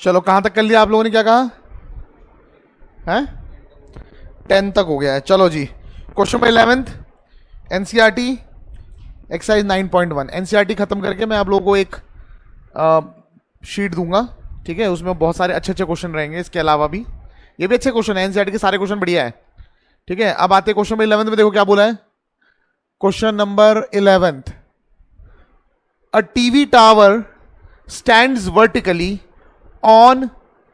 चलो कहां तक कर लिया आप लोगों ने, क्या कहा है? 10 तक हो गया है। चलो जी, question number 11th NCERT exercise 9.1। NCERT खत्म करके मैं आप लोगों को एक शीट दूंगा, ठीक है? उसमें बहुत सारे अच्छे अच्छे क्वेश्चन रहेंगे, इसके अलावा भी ये भी अच्छे क्वेश्चन है, एनसीईआरटी के सारे क्वेश्चन बढ़िया है, ठीक है? अब आते क्वेश्चन नंबर 11th में, देखो क्या बोला है। Question number 11th, a TV tower stands vertically on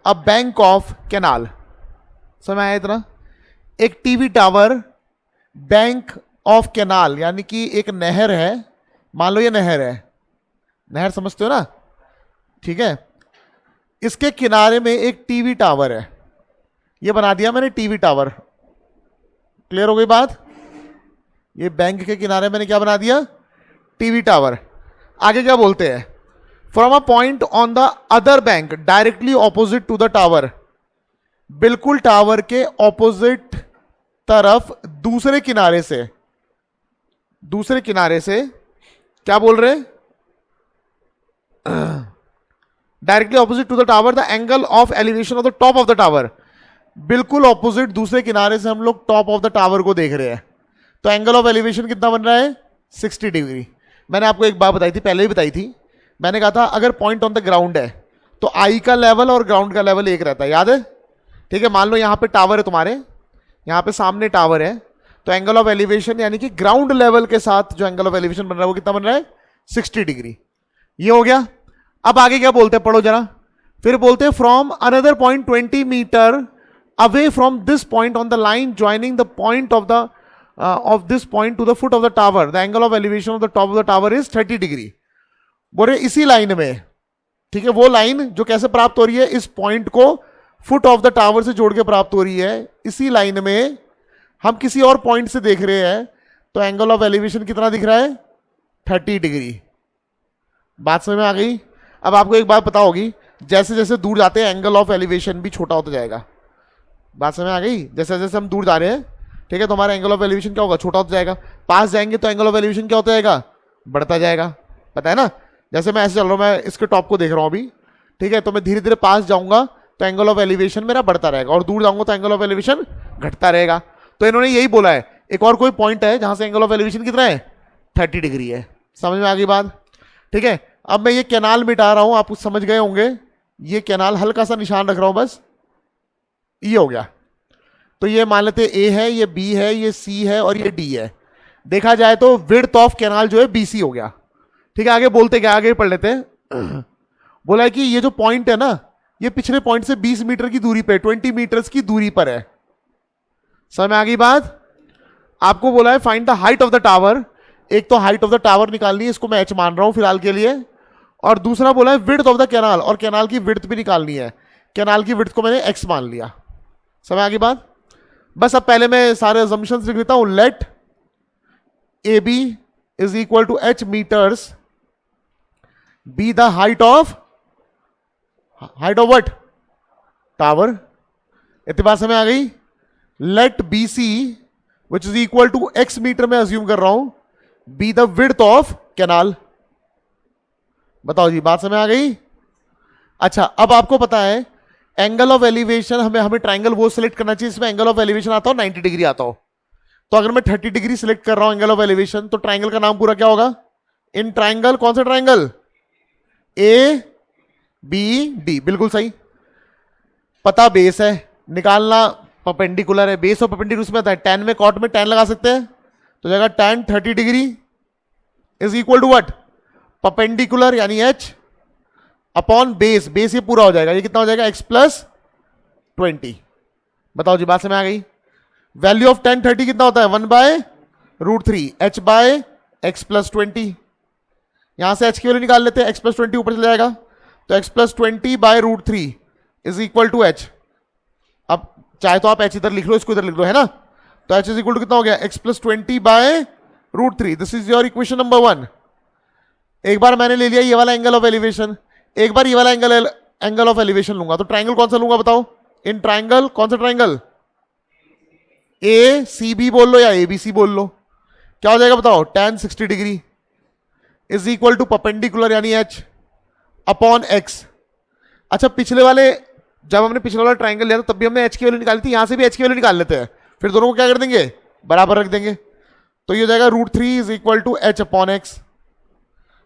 a bank of canal. समझ आया इतना? एक TV tower bank of canal, यानी कि एक नहर है, मान लो ये नहर है, नहर समझते हो ना, ठीक है? इसके किनारे में एक टीवी टावर है, ये बना दिया मैंने टीवी टावर। क्लियर हो गई बात? ये बैंक के किनारे मैंने क्या बना दिया? TV tower. आगे क्या बोलते हैं? From a point on the other bank directly opposite to the tower, बिल्कुल टावर के ऑपोजिट तरफ दूसरे किनारे से क्या बोल रहे? Directly opposite to the tower the angle of elevation of the top of the tower. बिल्कुल ऑपोजिट दूसरे किनारे से हम लोग टॉप ऑफ द टावर को देख रहे हैं, तो एंगल ऑफ एलिवेशन कितना बन रहा है? 60 डिग्री। मैंने आपको एक बात बताई थी, पहले ही बताई थी, मैंने कहा था अगर पॉइंट ऑन द ग्राउंड है तो आई का लेवल और ग्राउंड का लेवल एक रहता है, याद है? ठीक है, मान लो यहां पे टावर है तुम्हारे, यहां पे सामने टावर है, तो एंगल ऑफ एलिवेशन यानी कि ग्राउंड लेवल के साथ जो एंगल ऑफ एलिवेशन बन रहा है वो कितना बन रहा है? 60 डिग्री। ये हो गया। अब आगे क्या बोलते हैं, पढ़ो जरा। फिर बोलते हैं from another point 20 meter away from this point on the line joining the point of this point to the foot of the tower the angle of elevation of the top of the tower is 30 degree. बोले इसी line में, ठीक है, वो line जो कैसे प्राप्त हो रही है, इस पॉइंट को फुट ऑफ द टावर से जोड़ के प्राप्त हो रही है, इसी लाइन में हम किसी और पॉइंट से देख रहे हैं, तो एंगल ऑफ एलिवेशन कितना दिख रहा है? 30 डिग्री। बात समझ में आ गई? अब आपको एक बात पता होगी, जैसे जैसे दूर जाते हैं एंगल ऑफ एलिवेशन भी छोटा होता जाएगा। बात समझ में आ गई? जैसे जैसे हम दूर जा रहे हैं, ठीक है, तो हमारा एंगल ऑफ एलिवेशन क्या होगा? छोटा होता जाएगा। पास जाएंगे तो एंगल ऑफ एलिवेशन क्या होता जाएगा? बढ़ता जाएगा। पता है ना? जैसे मैं ऐसे चल रहा हूं, मैं इसके टॉप को देख रहा हूं अभी, ठीक है, तो मैं धीरे धीरे पास जाऊंगा तो एंगल ऑफ एलिवेशन मेरा बढ़ता रहेगा, और दूर जाऊंगा तो एंगल ऑफ एलिवेशन घटता रहेगा। तो इन्होंने यही बोला है। एक और कोई पॉइंट है जहां से एंगल ऑफ एलिवेशन कितना है? 30 डिग्री है। समझ में आ गई बात? ठीक है, अब मैं ये कैनाल मिटा रहा हूं, आप कुछ समझ गए होंगे। ये कैनाल हल्का सा निशान रख रहा हूं बस, ये हो गया। तो ये मान लेते ए है, ये बी है, ये सी है और ये डी है। देखा जाए तो विड्थ ऑफ कैनाल जो है बीसी हो गया। ठीक है, आगे बोलते क्या, आगे पढ़ लेते हैं। बोला है कि ये जो पॉइंट है ना, ये पिछले पॉइंट से 20 मीटर की दूरी पे, 20 मीटर्स की दूरी पर है। समझ में आ गई बात? आपको बोला है find the height of the tower. एक तो हाइट ऑफ द टावर निकालनी है, इसको मैं एच मान रहा हूं फिलहाल के लिए, और दूसरा बोला है विड्थ ऑफ द कैनाल, और कैनाल की विड्थ भी निकालनी है। कैनाल की विड्थ को मैंने एक्स मान लिया। समझ आ गई बात? बस अब पहले मैं सारे असम्पशंस लिख देता हूं। Let A B is equal to H meters be the height of what? Tower. इतनी बात समझ आ गई? Let B C which is equal to X meter में अज्यूम कर रहा हूं, be the width of canal. बताओ जी, बात समझ आ गई? अच्छा, अब आपको पता है एंगल ऑफ एलिवेशन, हमें ट्राइंगल वो सिलेक्ट करना चाहिए इसमें एंगल ऑफ एलिवेशन आता हो 90 डिग्री आता हो। तो अगर मैं 30 डिग्री सिलेक्ट कर रहा हूं एंगल ऑफ एलिवेशन, तो ट्राइंगल का नाम पूरा क्या होगा? इन ट्राइंगल, कौन सा ट्राइंगल? A B D. बिल्कुल सही। पता बेस है, निकालना परपेंडिकुलर है। बेस और परपेंडिकुलर उसमें आता है, tan में कॉट में tan लगा सकते हैं, तो जगह tan 30 degree is equal to what? Perpendicular यानी h अपॉन बेस। बेस ये पूरा हो जाएगा, ये कितना हो जाएगा? x plus 20। बताओ जी, बात से में आ गई? वैल्यू ऑफ tan 30 कितना होता है? 1/√3 h बाय x प्लस 20। यहां से h की वैल्यू निकाल लेते हैं, x प्लस 20 ऊपर चला जाएगा, तो x plus 20/√3 is equal to h। अब चाहे तो आप h इधर लिख लो, इसको इधर लिख लो, है ना? तो h इज इक्वल टू कितना हो गया? x plus 20/√3। This is your equation number 1। एक बार मैंने ले लिया ये वाला एंगल ऑफ एलिवेशन, एक बार ये वाला एंगल ऑफ एलिवेशन लूंगा, तो ट्राइंगल कौन सा लूंगा बताओ? इन ट्राइंगल कौन सा ट्राइंगल? ए सी बी बोल लो या ए बी सी बोल लो, क्या हो जाएगा बताओ? tan 60 degree is equal to perpendicular यानी h अपॉन x। अच्छा पिछले वाले, जब हमने पिछले वाला ट्राइंगल लिया था तब भी हमने एच की वैल्यू निकाली थी, यहां से भी एच की वैल्यू निकाल लेते हैं, फिर दोनों को क्या कर देंगे, बराबर रख देंगे। तो ये हो जाएगा √3 is equal to H upon X.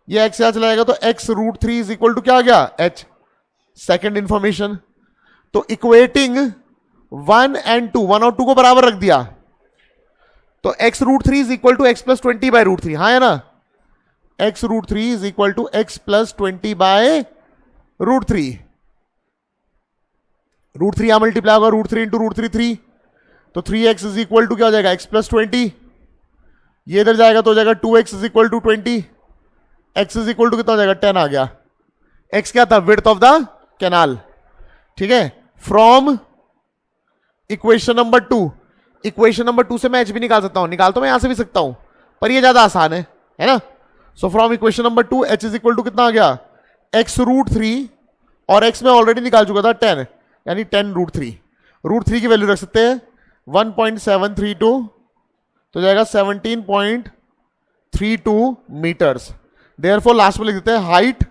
ये एक्स यहां चला जाएगा तो एक्स √3 इज इक्वल टू क्या आ गया, एच। सेकेंड इंफॉर्मेशन, तो इक्वेटिंग 1 and 2, 1 और 2 को बराबर रख दिया, तो x √3 is equal to X plus 20 by √3, हाँ है ना, x √3 is equal to X plus 20 by √3। √3 यहां मल्टीप्लाई होगा, √3 इंटू √3 3, तो 3x इज इक्वल टू क्या हो जाएगा, x प्लस 20। ये इधर जाएगा तो हो जाएगा 2x is equal to 20, x is equal to कितना हो जाएगा, 10 आ गया। x क्या था, विड्थ ऑफ द कैनाल, ठीक है। From equation number 2, equation number 2 से मैं h भी निकाल सकता हूं, निकाल तो मैं यहां से भी सकता हूं, पर ये ज्यादा आसान है ना। So from equation number 2 h is equal to कितना आ गया, x √3, और x में ऑलरेडी निकाल चुका था 10, यानी 10 √3। √3 की वैल्यू रख सकते हैं 1.732, तो जाएगा 17.32 मीटर्स। देयरफॉर लास्ट में लिख देते हैं height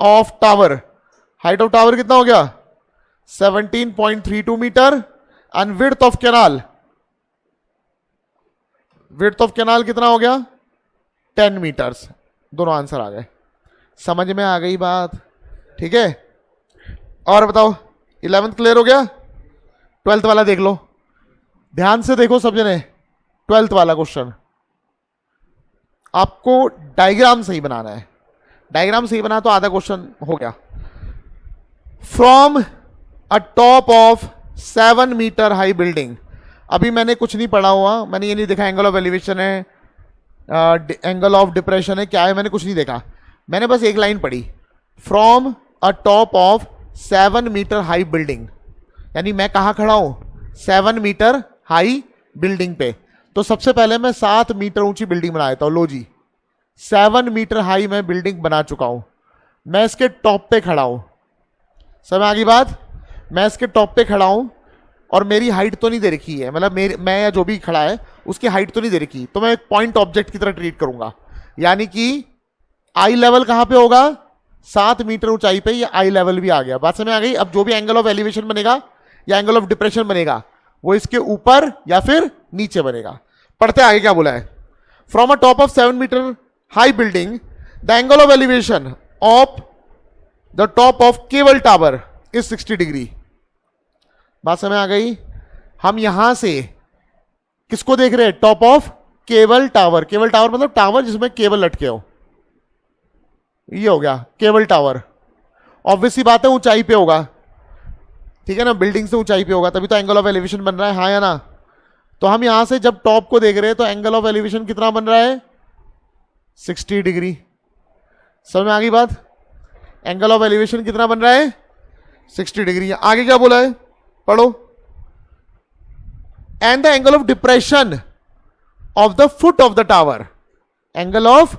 of tower, height of tower कितना हो गया, 17.32 meter, and width of canal, width of canal कितना हो गया, 10 मीटर्स। दोनों आंसर आ गए, समझ में आ गई बात, ठीक है। और बताओ 11th क्लियर हो गया, 12th वाला देख लो, ध्यान से देखो सब जने। 12th वाला क्वेश्चन, आपको डायग्राम सही बनाना है, डायग्राम सही बना तो आधा क्वेश्चन हो गया। From a top of 7 meter high building, अभी मैंने कुछ नहीं पढ़ा हुआ, मैंने ये नहीं देखा एंगल ऑफ एलिवेशन है, एंगल ऑफ डिप्रेशन है, क्या है, मैंने कुछ नहीं देखा, मैंने बस एक लाइन पढ़ी, from a top of 7 meter high building, यानी मैं कहां खड़ा हूं, 7 मीटर हाई बिल्डिंग पे। तो सबसे पहले मैं 7 मीटर ऊंची बिल्डिंग बना देता हूं, लो जी 7 मीटर हाई मैं बिल्डिंग बना चुका हूं, मैं इसके टॉप पे खड़ा हूं, समझ आ गई बात, मैं इसके टॉप पे खड़ा हूं और मेरी हाइट तो नहीं दे रखी है, मतलब मैं या जो भी खड़ा है उसकी हाइट तो नहीं दे रखी, तो मैं एक पॉइंट ऑब्जेक्ट की तरह ट्रीट करूंगा, यानी कि आई लेवल कहां पे होगा, 7 मीटर ऊंचाई पे, ये आई लेवल भी आ गया, बात समझ आ गई। अब जो भी एंगल ऑफ एलिवेशन बनेगा या एंगल ऑफ डिप्रेशन बनेगा वो इसके ऊपर या फिर नीचे बनेगा। पढ़ते आगे क्या बोला है, from a top of 7 meter high building the angle of elevation of the top of cable tower is 60 degree. बात समझ आ गई। हम यहां से किसको देख रहे हैं, top of cable tower, cable tower मतलब टावर जिसमें केबल लटके हो, ये हो गया केबल टावर। ऑब्वियसली बात है ऊंचाई पे होगा, ठीक है ना, बिल्डिंग से ऊंचाई पे होगा, तभी तो एंगल ऑफ एलिवेशन बन रहा है, हाँ या ना। तो हम यहां से जब टॉप को देख रहे हैं तो एंगल ऑफ एलिवेशन कितना बन रहा है, 60 डिग्री। समझ में आ गई बात, एंगल ऑफ एलिवेशन कितना बन रहा है, 60 डिग्री। आगे क्या बोला है, पढ़ो, and the angle of depression of the foot of the tower, angle of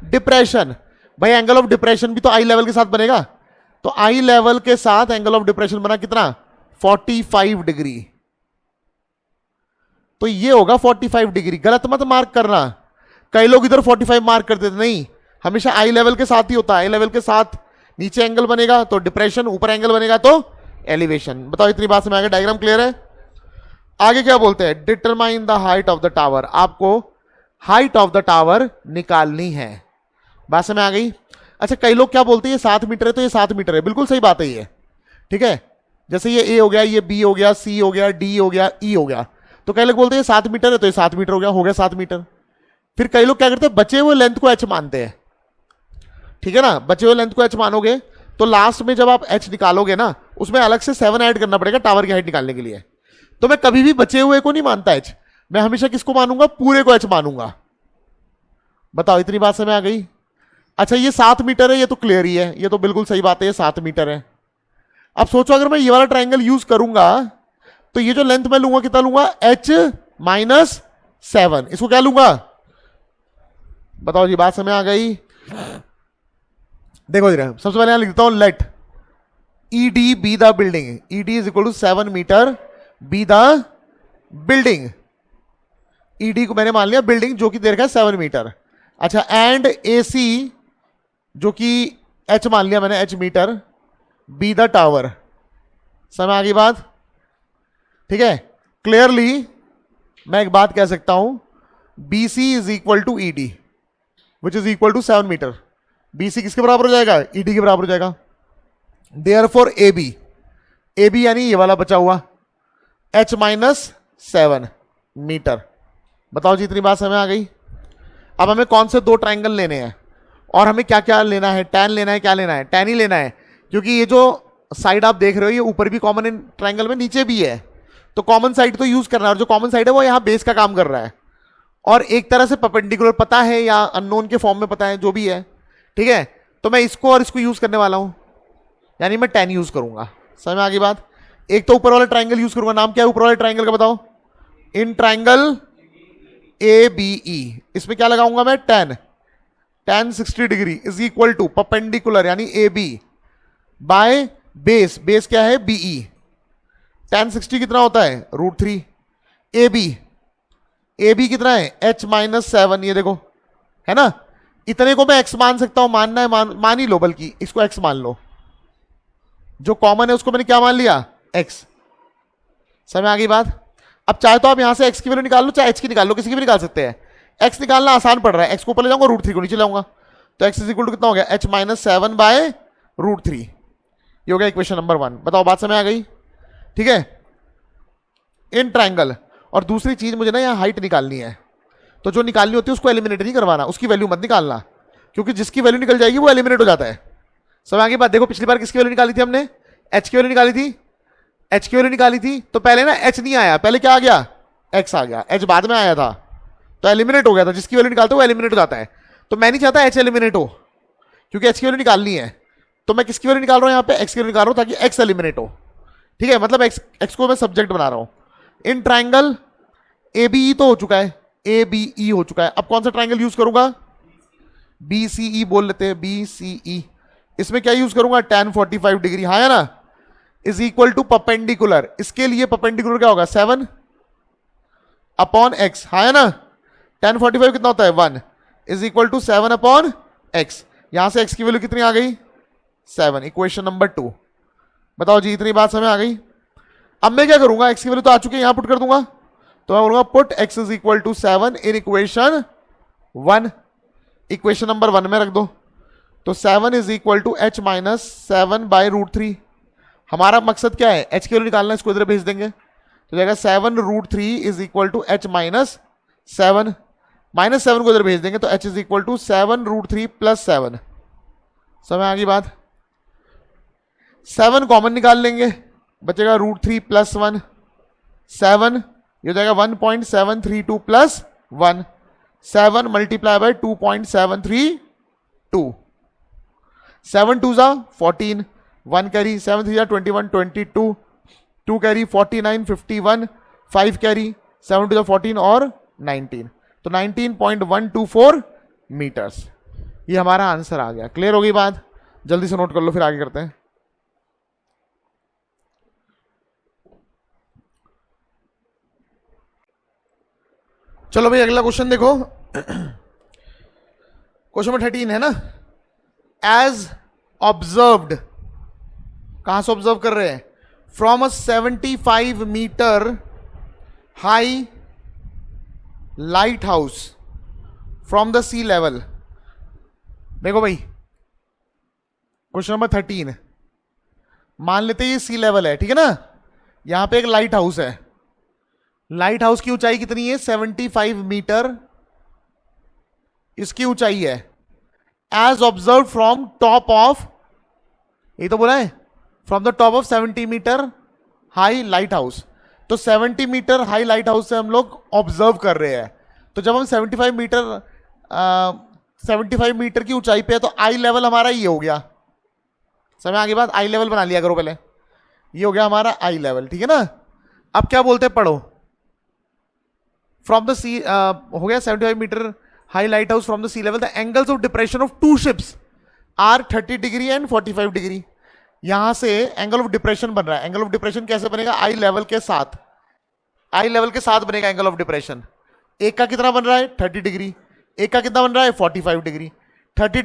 depression, भाई एंगल ऑफ डिप्रेशन भी तो आई लेवल के साथ बनेगा, तो आई लेवल के साथ एंगल ऑफ डिप्रेशन बना कितना, 45 डिग्री। तो ये होगा 45 डिग्री, गलत मत मार्क करना, कई लोग इधर 45 मार्क करते थे, नहीं, हमेशा आई लेवल के साथ ही होता है, आई लेवल के साथ नीचे एंगल बनेगा तो डिप्रेशन, ऊपर एंगल बनेगा तो एलिवेशन। बताओ इतनी बात समझ आ गई, डायग्राम क्लियर है। आगे क्या बोलते हैं, determine the height of the tower, आपको हाइट ऑफ द टावर निकालनी है, बात समझ आ गई। अच्छा कई लोग क्या बोलते हैं, ये 7 मीटर है तो ये 7 मीटर है, बिल्कुल सही बात है ये, ठीक है, जैसे ये ए हो गया, ये बी हो गया, सी हो गया, डी हो गया, ई हो गया, तो कई लोग बोलते हैं 7 मीटर है तो ये 7 मीटर हो गया 7 मीटर। फिर कई लोग क्या करते हैं, बचे हुए लेंथ को एच मानते हैं, ठीक है ना, बचे हुए लेंथ को एच मानोगे तो लास्ट में जब आप एच निकालोगे ना उसमें अलग से 7 ऐड करना पड़ेगा टावर की हाइट निकालने के लिए। तो मैं कभी भी बचे हुए को नहीं मानता एच, मैं हमेशा किसको मानूंगा, पूरे को एच मानूंगा। बताओ इतनी बात समझ आ गई। अच्छा ये 7 मीटर है, ये तो क्लियर ही है, ये तो बिल्कुल सही बात है, ये 7 मीटर है। अब सोचो अगर मैं ये वाला ट्राइंगल यूज करूंगा तो ये जो लेंथ मैं लूंगा कितना लूंगा, h-7, इसको क्या लूंगा, बताओ जी, बात समझ आ गई। देखो जरा सबसे पहले यहां लिख देता हूं, let ED be the building, ED is equal to 7 meter be the building, ED को मैंने मान लिया बिल्डिंग जो कि दे रखा है 7 मीटर। अच्छा एंड AC जो कि H मान लिया मैंने, H meter, be the tower. समझ आ गई बात? ठीक है, क्लियरली मैं एक बात कह सकता हूं, B C is equal to E D which is equal to 7 meter. B C किसके बराबर हो जाएगा? ई डी के बराबर हो जाएगा। देयरफॉर ए बी यानी ये वाला बचा हुआ h माइनस 7 मीटर। बताओ जी, इतनी बात समझ आ गई? अब हमें कौन से दो ट्राइंगल लेने हैं और हमें क्या क्या लेना है? टैन लेना है, क्या लेना है? टैन ही लेना है, क्योंकि ये जो साइड आप देख रहे हो ये ऊपर भी कॉमन इन ट्राइंगल में, नीचे भी है, तो कॉमन साइड तो यूज करना है। और जो कॉमन साइड है वो यहाँ बेस का काम कर रहा है और एक तरह से परपेंडिकुलर पता है या अननोन के फॉर्म में पता है, जो भी है। ठीक है, तो मैं इसको और इसको यूज करने वाला हूं, यानी मैं टैन यूज करूंगा। समझ में आ गई बात? एक तो ऊपर वाला ट्राइंगल यूज करूंगा। नाम क्या है ऊपर वाले ट्राइंगल का बताओ? In triangle A B E. इसमें क्या लगाऊंगा मैं? tan 60 degree is equal to perpendicular यानी A B by base. Base क्या है? बीई। tan 60 कितना होता है? √3। ए बी कितना है? h minus 7। ये देखो, है ना? इतने को मैं x मान सकता हूं, मानना है मान ही लो, बल्कि इसको x मान लो। जो कॉमन है उसको मैंने क्या मान लिया? x। समझ आ गई बात? अब चाहे तो आप यहां से x की वैल्यू निकाल लो, चाहे h की निकाल लो, किसी की भी निकाल सकते हैं। x निकालना आसान पड़ रहा है, x को ऊपर ले जाऊंगा, √3 को नीचे लाऊंगा, तो x इज इक्वल टू कितना हो गया? h minus 7 by √3। ये हो गया इक्वेशन नंबर 1। बताओ बात समझ आ गई? ठीक है, इन ट्राइंगल। और दूसरी चीज, मुझे ना यहाँ हाइट निकालनी है, तो जो निकालनी होती है उसको एलिमिनेट नहीं करवाना, उसकी वैल्यू मत निकालना, क्योंकि जिसकी वैल्यू निकल जाएगी वो एलिमिनेट हो जाता है। समझ आ गई बात? देखो पिछली बार किसकी वैल्यू निकाली थी हमने? h की वैल्यू निकाली थी। h की वैल्यू निकाली थी तो पहले ना h नहीं आया, पहले क्या आ गया? x आ गया। h बाद में आया था तो एलिमिनेट हो गया था। जिसकी वैल्यू निकालते हो वो एलिमिनेट हो जाता है। तो मैं नहीं चाहता h एलिमिनेट हो, क्योंकि h की वैल्यू निकालनी है। तो मैं किसकी वैल्यू निकाल रहा हूं यहाँ पे? x की वैल्यू निकाल रहा हूं ताकि x एलिमिनेट हो। ठीक है, मतलब x को मैं सब्जेक्ट बना रहा हूं। इन ट्राइंगल ए बी ई तो हो चुका है, ए बी ई हो चुका है। अब कौन सा ट्राइंगल यूज करूंगा? बी सी ई बोल लेते हैं, बी सी ई। इसमें क्या यूज करूंगा? tan 45 डिग्री, हाँ है ना? Is equal to perpendicular. इसके लिए परपेंडिकुलर क्या होगा? 7 अपॉन x, हाँ है ना? tan 45 कितना होता है? 1 is equal to 7 upon x। यहां से x की वैल्यू कितनी आ गई? 7। Equation number 2। बताओ जी, इतनी बात समझ आ गई? अब मैं क्या करूंगा? x की वैल्यू तो आ चुकी है, यहां पुट कर दूंगा, तो मैं बोलूंगा put x is equal to 7 in equation 1। Equation number 1 में रख दो, तो 7 is equal to h minus 7 by √3। हमारा मकसद क्या है? h की वैल्यू निकालना है, इसको इधर भेज देंगे तो जाएगा 7 √3 is equal to h minus 7। Minus 7 को इधर भेज देंगे तो h is equal to 7 √3 plus 7। समझ आ गई बात? 7 कॉमन निकाल लेंगे, बचेगा √3 प्लस 1। 7 ये हो जाएगा 1.732 प्लस 1। 7 multiply by 2.732। 7 2 जा 14, 1 कैरी, 7 3 जा 21, 22, 2 कैरी 49, 51, 5 कैरी, 7 2 जा 14 और 19, तो 19.124 मीटर्स। ये हमारा आंसर आ गया। क्लियर हो गई बात? जल्दी से नोट कर लो, फिर आगे करते हैं। चलो भाई अगला क्वेश्चन देखो। क्वेश्चन नंबर 13 है ना? एज ऑब्जर्व्ड, कहां से ऑब्जर्व कर रहे हैं? From a 75 meter high lighthouse from the sea level. देखो भाई क्वेश्चन नंबर 13, मान लेते हैं ये सी लेवल है, ठीक है ना? यहां पे एक लाइट हाउस है। लाइट हाउस की ऊंचाई कितनी है? 75 मीटर इसकी ऊंचाई है। As observe from top of, ये तो बोला है from the top of 70 meter high lighthouse. तो 70 मीटर हाई लाइट हाउस से हम लोग ऑब्जर्व कर रहे हैं। तो जब हम 75 मीटर की ऊंचाई पे है तो आई लेवल हमारा ये हो गया। समझ आगे बात? आई लेवल बना लिया करो पहले, ये हो गया हमारा आई लेवल, ठीक है ना? अब क्या बोलते हैं, पढ़ो। फ्रॉम द सी हो गया 75 meter high lighthouse from the sea level, the angles of depression of two ships are 30 degree and 45 degree. यहां से एंगल ऑफ डिप्रेशन बन रहा है। एंगल ऑफ डिप्रेशन कैसे बनेगा? आई लेवल के साथ, आई लेवल के साथ बनेगा एंगल ऑफ डिप्रेशन। एक का कितना बन रहा है? 30 डिग्री। एक का कितना बन रहा है? 45 डिग्री। 30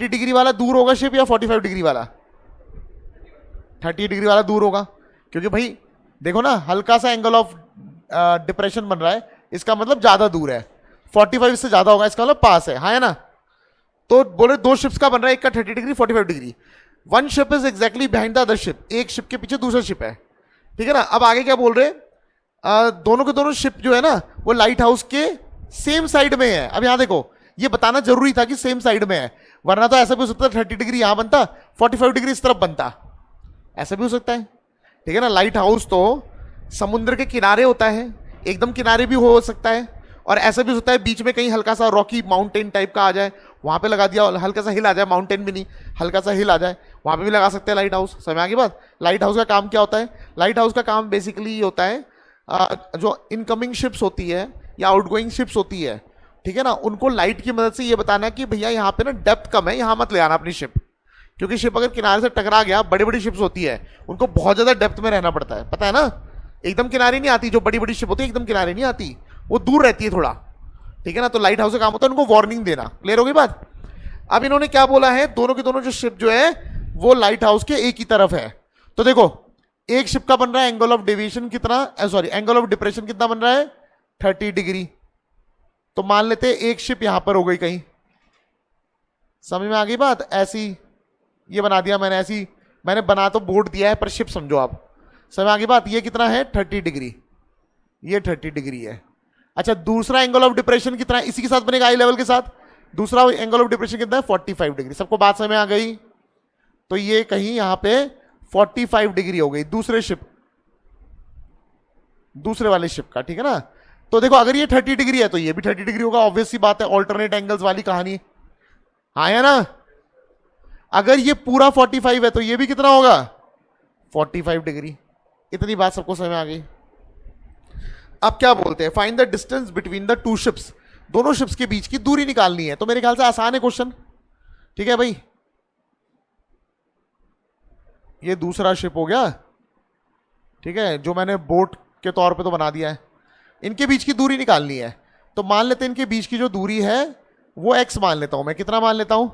डिग्री वाला दूर होगा शिप या 45 डिग्री वाला? 30 डिग्री वाला दूर होगा, क्योंकि भाई देखो ना हल्का सा एंगल ऑफ डिप्रेशन बन रहा है, इसका मतलब ज्यादा दूर है, 45 से ज्यादा होगा, इसका मतलब पास है, हाँ है ना। तो बोले दो शिप्स का बन रहा है, एक का 30 degree 45 degree, one ship is exactly behind the other ship, एक शिप के पीछे दूसरा शिप है, ठीक है ना। अब आगे क्या बोल रहे हैं, दोनों के दोनों शिप जो है ना वो लाइट हाउस के सेम साइड में है। अब यहां देखो ये बताना जरूरी था कि सेम साइड में है, वरना तो ऐसा भी हो सकता है 30 डिग्री यहां बनता, 45 डिग्री इस तरफ बनता, ऐसा भी हो सकता है, ठीक है ना। लाइट हाउस तो समुद्र के किनारे होता है, एकदम किनारे भी हो सकता है, और ऐसा भी हो सकता है बीच में कहीं हल्का सा रॉकी माउंटेन टाइप का आ जाए, वहां पे लगा दिया, हल्का सा हिल आ जाए, माउंटेन भी नहीं हल्का सा हिल आ जाए, वहां पे भी लगा सकते हैं लाइट हाउस। समझ आ गई बात। लाइट हाउस का काम क्या होता है, लाइट हाउस का काम बेसिकली होता है जो इनकमिंग शिप्स होती है या आउटगोइंग शिप्स होती है, ठीक है ना, उनको लाइट की मदद से ये बताना कि भैया यहाँ पे ना डेप्थ कम है, यहाँ मत ले आना अपनी शिप, क्योंकि शिप अगर किनारे से टकरा गया, बड़ी बड़ी शिप्स होती है उनको बहुत ज्यादा डेप्थ में रहना पड़ता है, पता है ना, एकदम किनारे नहीं आती, जो बड़ी बड़ी शिप होती है एकदम किनारे नहीं आती, वो दूर रहती है थोड़ा, ठीक है ना। तो लाइट हाउस का काम होता है उनको वार्निंग देना। क्लियर होगी बात। अब इन्होंने क्या बोला है, दोनों के दोनों जो शिप जो है वो लाइट हाउस के एक ही तरफ है। तो देखो एक शिप का बन रहा है एंगल ऑफ डेविएशन कितना, सॉरी एंगल ऑफ डिप्रेशन कितना बन रहा है 30 डिग्री। तो मान लेते हैं एक शिप यहां पर हो गई कहीं, समझ में आ गई बात। ऐसी ये बना दिया मैंने, ऐसी मैंने बना तो बोर्ड दिया है पर शिप समझो आप, समझ में आ गई बात। ये कितना है 30 डिग्री, ये 30 डिग्री है। अच्छा दूसरा एंगल ऑफ डिप्रेशन कितना है, इसी के साथ बनेगा आई लेवल के साथ, दूसरा एंगल ऑफ डिप्रेशन कितना है 45 डिग्री। सबको बात समझ में आ गई। तो ये कहीं यहां पे 45 डिग्री हो गई दूसरे शिप, दूसरे वाले शिप का, ठीक है ना। तो देखो अगर ये 30 डिग्री है तो ये भी 30 डिग्री होगा, ऑब्वियस सी बात है, ऑल्टरनेट एंगल्स वाली कहानी, हाँ है ना। अगर ये पूरा 45 है तो ये भी कितना होगा 45 डिग्री। इतनी बात सबको समझ में आ गई। अब क्या बोलते हैं, find the distance between the two ships, दोनों शिप्स के बीच की दूरी निकालनी है। तो मेरे ख्याल से आसान है क्वेश्चन, ठीक है भाई। ये दूसरा शिप हो गया, ठीक है, जो मैंने बोट के तौर पे तो बना दिया है। इनके बीच की दूरी निकालनी है, तो मान लेते हैं इनके बीच की जो दूरी है वो x मान लेता हूं मैं, कितना मान लेता हूं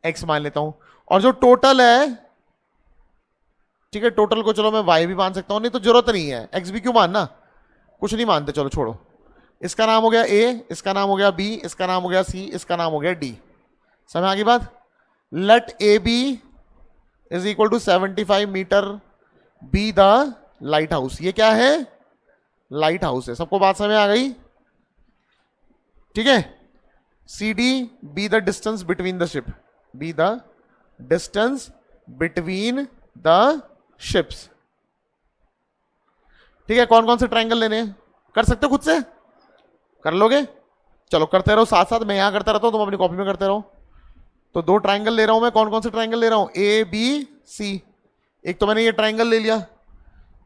x मान लेता हूं, और जो टोटल है, ठीक है, टोटल को चलो मैं y भी मान सकता हूं, नहीं तो जरूरत नहीं है, x भी क्यों मानना, कुछ नहीं मानते, चलो छोड़ो। इसका नाम हो गया a, इसका नाम हो गया b, इसका नाम हो गया c, इसका नाम हो गया d। समझ आ गई बात। Let A B is equal to 75 meter be the lighthouse. ये क्या है, लाइट हाउस है। सबको बात समझ आ गई, ठीक है। C D be the distance between the ship, be the distance between the ships, ठीक है। कौन कौन से ट्रायंगल लेने हैं, कर सकते हो खुद से, कर लोगे, चलो करते रहो साथ साथ, मैं यहां करता रहता हूं, तुम अपनी कॉपी में करते रहो। तो दो ट्रायंगल ले रहा हूं मैं, कौन कौन से ट्रायंगल ले रहा हूं, ए बी सी। एक तो मैंने ये ट्रायंगल ले लिया,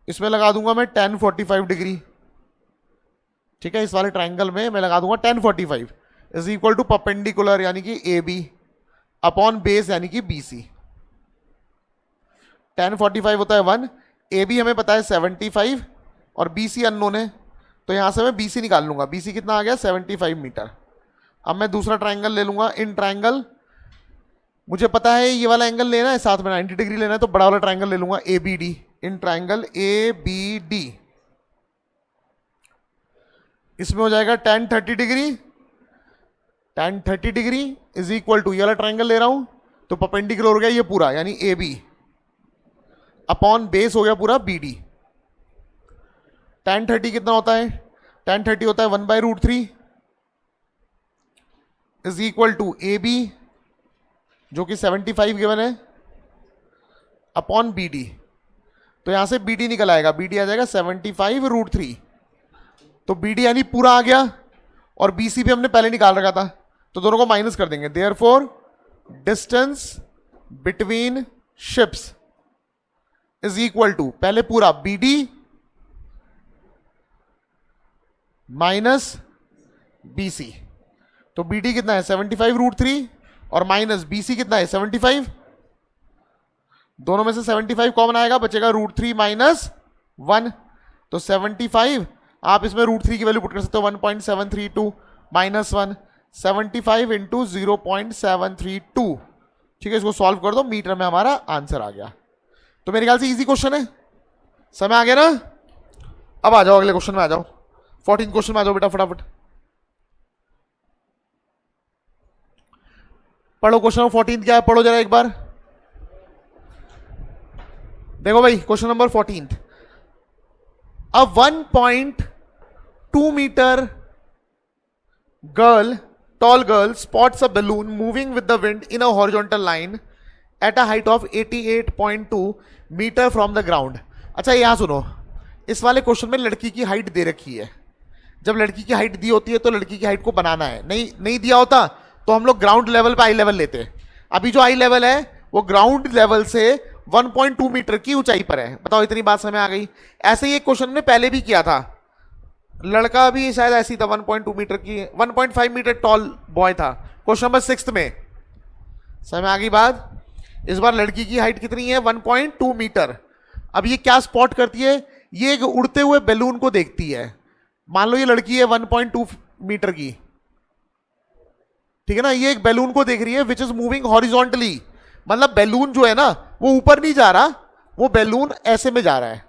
इसमें लगा दूंगा मैं 10 45 डिग्री, ठीक है। इस वाले ट्रायंगल में मैं लगा दूंगा 10 45 इज इक्वल टू परपेंडिकुलर यानी कि ए बी अपॉन बेस यानी कि बी सी। 10 45 होता है 1, ए बी हमें पता है 75 और बी सी अननोन है, तो यहां से मैं बी सी निकाल लूंगा। बी सी कितना आ गया 75 मीटर। अब मैं दूसरा ट्रायंगल ले लूंगा, इन ट्रायंगल मुझे पता है ये वाला एंगल लेना है, साथ में 90 डिग्री लेना है, तो बड़ा वाला ट्रायंगल ले लूंगा A B D, in triangle A B D. इसमें हो जाएगा tan 30 degree, tan 30 degree is equal to ये वाला ट्रायंगल ले रहा हूं तो परपेंडिकुलर हो गया ये पूरा यानी ए बी अपॉन बेस हो गया पूरा बी डी। tan 30 कितना होता है, tan 30 होता है 1/√3 is equal to A B जो कि 75 गिवन है अपॉन बी डी। तो यहां से बी डी निकल आएगा, बी डी आ जाएगा 75√3, तो बी डी यानी पूरा आ गया, और बी सी भी हमने पहले निकाल रखा था, तो दोनों को माइनस कर देंगे। Therefore distance between ships is equal to पहले पूरा B D minus B C. तो बी डी कितना है 75√3 और माइनस बी सी कितना है 75, दोनों में से 75 कॉमन आएगा, बचेगा √3 माइनस 1, तो 75 आप इसमें √3 की वैल्यू पुट कर सकते हो 1.732 माइनस 1, 75 इंटू 0.732, ठीक है। इसको सॉल्व कर दो, मीटर में हमारा आंसर आ गया। तो मेरे ख्याल से इजी क्वेश्चन है, समय आ गया ना। अब आ जाओ अगले क्वेश्चन में, आ जाओ 14 क्वेश्चन में आ जाओ बेटा फटाफट। पढ़ो क्वेश्चन नंबर 14 क्या है, पढ़ो जरा एक बार। देखो भाई question number 14, a 1.2 metre tall girl spots a balloon moving with the wind in a horizontal line at a height of 88.2 meter from the ground. अच्छा यहां सुनो, इस वाले क्वेश्चन में लड़की की हाइट दे रखी है। जब लड़की की हाइट दी होती है तो लड़की की हाइट को बनाना है, नहीं दिया होता तो हम लोग ग्राउंड लेवल पे आई लेवल लेते। अभी जो आई लेवल है वो ग्राउंड लेवल से 1.2 मीटर की ऊंचाई पर है। बताओ इतनी बात समझ आ गई। ऐसे ही एक क्वेश्चन ने पहले भी किया था, लड़का भी शायद ऐसी था 1.2 मीटर की, 1.5 मीटर टॉल बॉय था, क्वेश्चन नंबर 6 में। समझ आ गई बात। इस बार लड़की की हाइट कितनी है, 1.2 मीटर। अब ये क्या स्पॉट करती है, ये एक उड़ते हुए बैलून को देखती है। मान लो ये लड़की है 1.2 मीटर की, ठीक है ना, ये एक बैलून को देख रही है विच इज मूविंग हॉरिजॉन्टली। मतलब बैलून जो है ना वो ऊपर नहीं जा रहा, वो बैलून ऐसे में जा रहा है।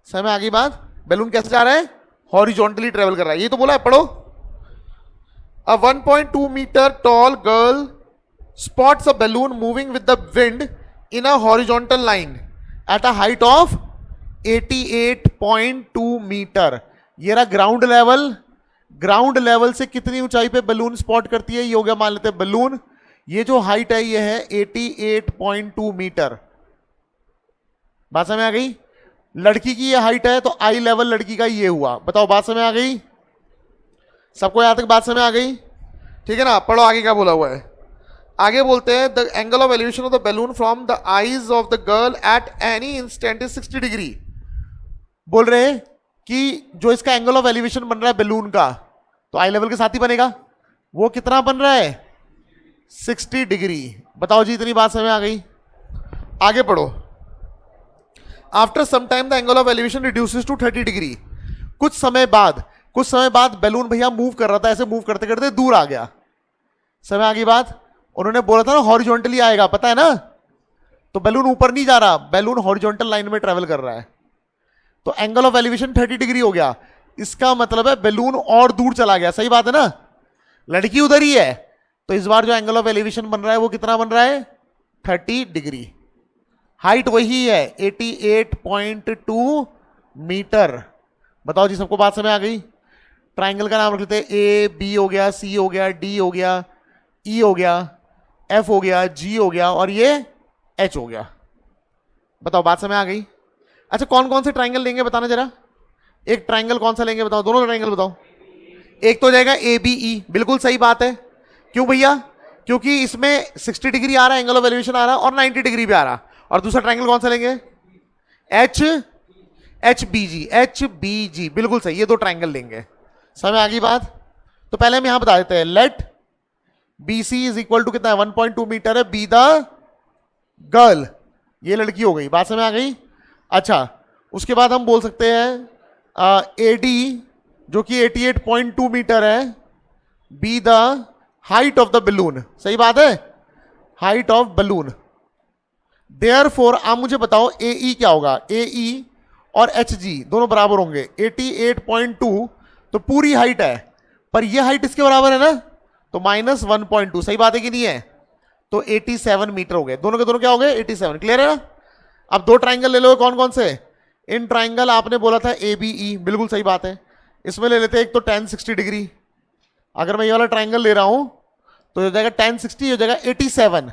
समझ आ गई बात। बैलून कैसे जा रहा है, हॉरिजॉन्टली ट्रेवल कर रहा है। ये तो बोला है, पढ़ो। A 1.2 meter tall girl spots a balloon moving with the wind in a horizontal line at a height of 88.2 meter. ये रहा ग्राउंड लेवल। ग्राउंड लेवल से कितनी ऊंचाई पे बैलून स्पॉट करती है, ये हो गया मान लेते हैं बैलून। ये जो हाइट है ये है 88.2 मीटर। बात समझ आ गई। लड़की की ये हाइट है तो आई लेवल लड़की का ये हुआ। बताओ बात समझ आ गई सबको, यहां तक बात समझ आ गई, ठीक है ना। पढ़ो आगे क्या बोला हुआ है। आगे बोलते हैं the angle of elevation of the balloon from the eyes of the girl at any instant is 60 degree. बोल रहे हैं कि जो इसका एंगल ऑफ एलिवेशन बन रहा है बैलून का, तो आई लेवल के साथ ही बनेगा। वो कितना बन रहा है, 60 डिग्री। बताओ जी इतनी बात समझ आ गई। आगे पढ़ो। After some time the angle of elevation reduces to 30 degree. कुछ समय बाद बैलून भैया मूव कर रहा था, ऐसे मूव करते करते दूर आ गया। समझ आ गई बात। उन्होंने बोला था ना हॉरिजॉन्टली आएगा, पता है ना। तो बैलून ऊपर नहीं जा रहा, बैलून हॉरिजॉन्टल लाइन में ट्रेवल कर रहा है। तो एंगल ऑफ एलिवेशन 30 डिग्री हो गया। इसका मतलब है बैलून और दूर चला गया। सही बात है ना, लड़की उधर ही है। तो इस बार जो एंगल ऑफ एलिवेशन बन रहा है वो कितना बन रहा है, 30 डिग्री। हाइट वही है 88.2 मीटर। बताओ जी सबको बात समझ आ गई। ट्राइंगल का नाम रख लेते हैं, ए बी हो गया, सी हो गया, डी हो गया, ई हो गया, एफ हो गया, जी हो गया और ये एच हो गया। बताओ बात समझ आ गई। अच्छा कौन कौन से ट्राइंगल लेंगे बताना जरा। एक ट्राइंगल कौन सा लेंगे बताओ, दोनों ट्राइंगल बताओ। एक तो हो जाएगा ए बी ई, बिल्कुल सही बात है। क्यों भैया, क्योंकि इसमें 60 डिग्री आ रहा है, एंगल ऑफ एलिवेशन आ रहा है और 90 डिग्री भी आ रहा। और दूसरा ट्राइंगल कौन सा लेंगे, एच बी जी, बिल्कुल सही। ये दो ट्राइंगल लेंगे। समझ आ गई बात। तो पहले हम यहां बता देते हैं, let B C is equal to कितना है, 1.2 मीटर है, बी द गर्ल, ये लड़की हो गई। बात समझ आ गई। अच्छा उसके बाद हम बोल सकते हैं ए डी जो कि 88.2 मीटर है, B the height of the balloon. सही बात है, हाइट ऑफ बलून। देयरफॉर आप मुझे बताओ ए ई क्या होगा। ए ई और एच जी दोनों बराबर होंगे। 88.2 तो पूरी हाइट है, पर ये हाइट इसके बराबर है ना, तो -1.2। सही बात है कि नहीं है। तो 87 मीटर हो गए। दोनों के दोनों क्या हो गए, 87। क्लियर है ना। अब दो ट्राइंगल ले लो, कौन कौन से। इन ट्राइंगल आपने बोला था ए बी ई, बिल्कुल सही बात है। इसमें ले लेते हैं एक तो tan 60 डिग्री। अगर मैं ये वाला ट्राइंगल ले रहा हूं तो हो जाएगा tan 60 हो जाएगा 87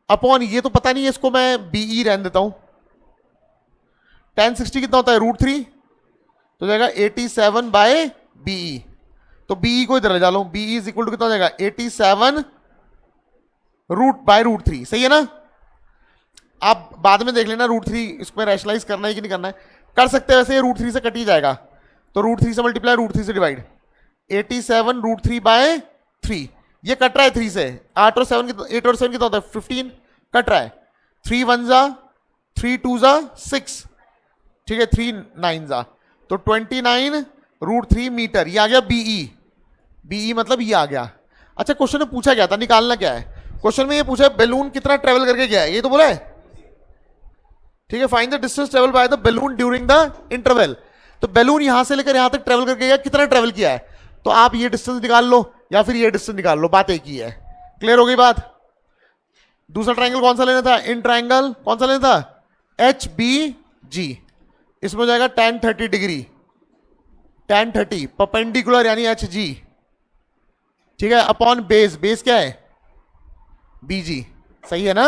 अपॉन, ये तो पता नहीं है, इसको मैं बीई रहने देता हूं। tan 60 कितना होता है, √3, तो जाएगा 87 बाय बीई। तो बीई को इधर ले जा लो, बीई इज इक्वल टू कितना हो जाएगा 87 √3। सही है ना। आप बाद में देख लेना √3 इसमें रैशनलाइज करना है कि नहीं करना है, कर सकते हैं। वैसे ये √3 से कट ही जाएगा, तो √3 से मल्टीप्लाई, √3 से डिवाइड, 87 √3 बाय 3। ये कट रहा है 3 से। 8 और 7 कितना होता है, 15 कट रहा है। 3 1 जा, 3 2 जा 6, ठीक है, 3 9 जा, तो 29 √3 मीटर। ये आ गया बीई, बीई मतलब ये आ गया। अच्छा क्वेश्चन में पूछा गया था, निकालना क्या है। क्वेश्चन में ये पूछा है बैलून कितना ट्रेवल करके गया है, ये तो बोला है। ठीक है, find the distance travel by the balloon during the interval. तो बैलून यहां से लेकर यहां तक ट्रेवल करके गया, कितना ट्रेवल किया है, तो आप ये डिस्टेंस निकाल लो या फिर ये डिस्टेंस निकाल लो, बात एक ही है। क्लियर हो गई बात। दूसरा ट्राइंगल कौन सा लेना था, इन ट्राइंगल कौन सा लेना था, एच बी जी। इसमें हो जाएगा tan 30 डिग्री, tan 30 परपेंडिकुलर यानी एच जी। ठीक है, अपॉन बेस, बेस क्या है बी जी, सही है ना।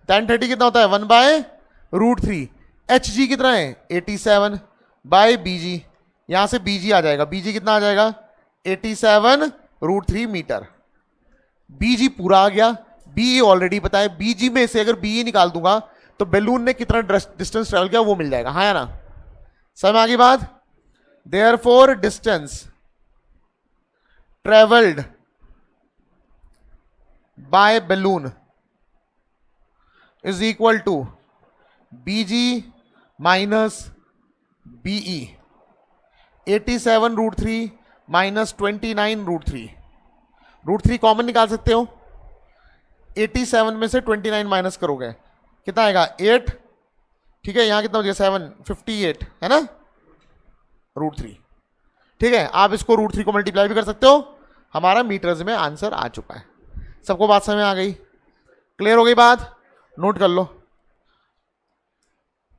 tan 30 कितना होता है 1/√3। एच जी कितना है 87/BG। यहां से BG आ जाएगा, BG कितना आ जाएगा 87√3 मीटर। BG पूरा आ गया, BE ऑलरेडी पता है। BG में से अगर BE निकाल दूंगा तो बैलून ने कितना डिस्टेंस ट्रेवल किया वो मिल जाएगा, हाँ या ना। समझ आगे बात। Therefore distance travelled by balloon is equal to BG minus BE। 87√3 minus 29√3। √3 common निकाल सकते हो, 87 में से 29 माइनस करोगे कितना आएगा 8। ठीक है, यहां कितना हो गया 7, 58 है ना, √3। ठीक है, आप इसको √3 को मल्टीप्लाई भी कर सकते हो। हमारा मीटर्स में आंसर आ चुका है। सबको बात समझ में आ गई, क्लियर हो गई बात, नोट कर लो।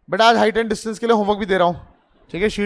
बेटा आज हाइट एंड डिस्टेंस के लिए होमवर्क भी दे रहा हूं, ठीक है। शीट